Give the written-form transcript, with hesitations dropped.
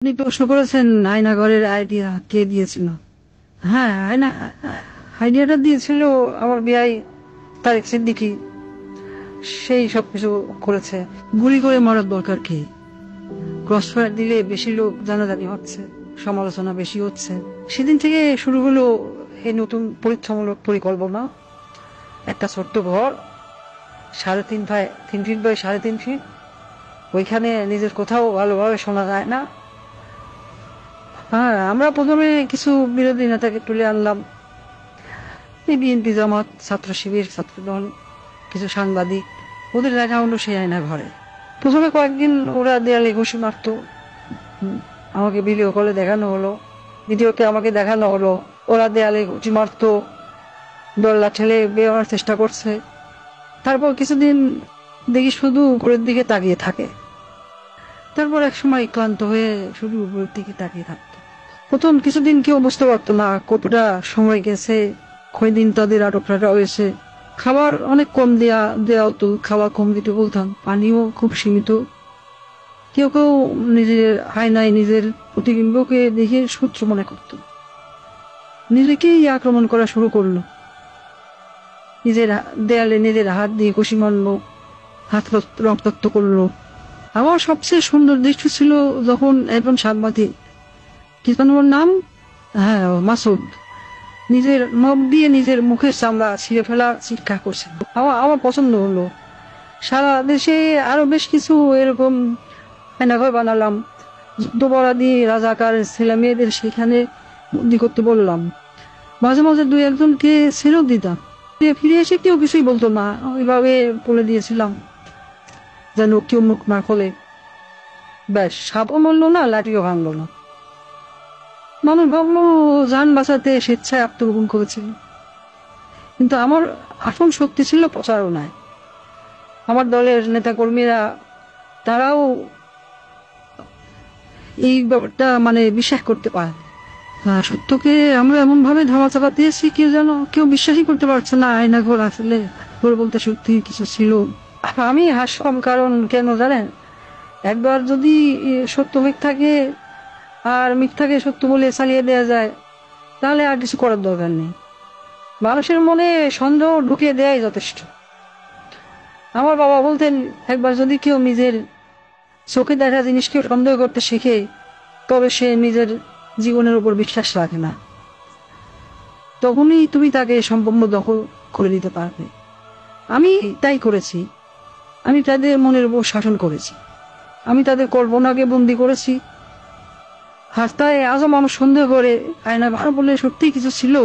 আপনি প্রশ্ন করেছেন আয়নাঘরের আইডিয়া কে দিয়েছিল। হ্যাঁ, আইডিয়াটা দিয়েছিল আমার বিয়াই তারেক সিদ্দিকী। সেই সবকিছু করেছে। গুলি করে মরার দরকার কি? ক্রসফায়ার দিলে বেশি লোক জানাজানি হচ্ছে, সমালোচনা বেশি হচ্ছে। সেদিন থেকে শুরু হলো এই নতুন পরীক্ষামূলক পরিকল্পনা। একটা ছোট্ট ঘর, 3.5 ফিট বাই 3.5 ফিট। ওইখানে নিজের কোথাও ভালোভাবে শোনা যায় না। হ্যাঁ, আমরা প্রথমে কিছু বিরোধী নেতাকে তুলে আনলাম, এই বিএনপি, জামাত, ছাত্র শিবির, ছাত্রদল, কিছু সাংবাদিক। ওদের দেখা হলো সেই আয়না ঘরে। প্রথমে কয়েকদিন ওরা দেয়ালে ঘুষি মারত। আমাকে ভিডিও কলে দেখানো হলো, ভিডিওতে আমাকে দেখানো হলো ওরা দেয়ালে ঘুষি মারত, দল্লা ঠেলে বেরোনোর চেষ্টা করছে। তারপর কিছুদিন দেখি শুধু উপরের দিকে তাকিয়ে থাকে। তারপর এক সময় ক্লান্ত হয়ে শুধু উপরের দিকে তাকিয়ে থাকতো। প্রথম কিছুদিন কেউ বুঝতে পারতো না কতটা সময় গেছে, কয়দিন তাদের আটক রাখা হয়েছে। খাবার অনেক কম দেওয়া হতো, খাবার কম দিতে বলতাম, পানিও খুব সীমিত। কেউ কেউ নিজের আয়নায় নিজের প্রতিবিম্বকে দেখে শত্রু মনে করত, নিজেকেই আক্রমণ করা শুরু করলো। নিজের দেয়ালে নিজের হাত দিয়ে ঘুষি মারলো, হাত রক্তাক্ত করলো। আমার সবচেয়ে সুন্দর দৃশ্য ছিল যখন একজন সাংবাদিক, কি যেন ওর নাম, হ্যাঁ মাসুদ, নিজের নখ দিয়ে নিজের মুখের চামড়া ছিঁড়ে ফেলা চিৎকার করছে। আমার পছন্দ হলো। সারা দেশে আরো বেশ কিছু এরকম আয়নাঘর বানালাম। যুদ্ধপরাধী রাজাকার ছেলে মেয়েদের সেখানে বন্দি করতে বললাম। মাঝে মাঝে 2-1জনকে ছেড়েও দিতাম। ফিরে এসে কেউ কিছুই বলতো না, ওইভাবে বলে দিয়েছিলাম যেন কেউ মুখ না খোলে। ব্যাস, সাপও মরল না, লাঠিও ভাঙলো না। মানুষ ভাবলো যান বাঁচাতে স্বেচ্ছায় আত্মগোপন করেছিল, কিন্তু আমার আসল শক্তি ছিল প্রচারণায়। আমার দলের নেতা কর্মীরা, তারাও এই ব্যাপারটা বিশ্বাস করতে পারে। সত্যকে আমরা এমন ভাবে ধামাচাপা দিয়েছি, কেউ বিশ্বাসই করতে পারছে না আয়নাঘর আসলে ঘর বলতে সত্যি কিছু ছিল। আমি হাসলাম, কারণ কেন জানেন, একবার যদি সত্য মিথ্যাকে আর মিথ্যাকে সত্য বলে চালিয়ে দেওয়া যায়, তাহলে আর কিছু করার দরকার নেই। মানুষের মনে সন্দেহ ঢুকিয়ে দেওয়াই যথেষ্ট। আমার বাবা বলতেন, একবার যদি কেউ নিজের চোখে দেখা জিনিসকে সন্দেহ করতে শিখে, তবে সে নিজের জীবনের উপর বিশ্বাস রাখে না। তখনই তুমি তাকে সম্পূর্ণ দখল করে দিতে পারবে। আমি তাই করেছি। আমি তাদের মনের উপর শাসন করেছি। আমি তাদের কল্পনাকে বন্দি করেছি। হাসতায় আজও মানুষ সন্দেহ করে আয়না ভালো বলে সত্যি কিছু ছিল।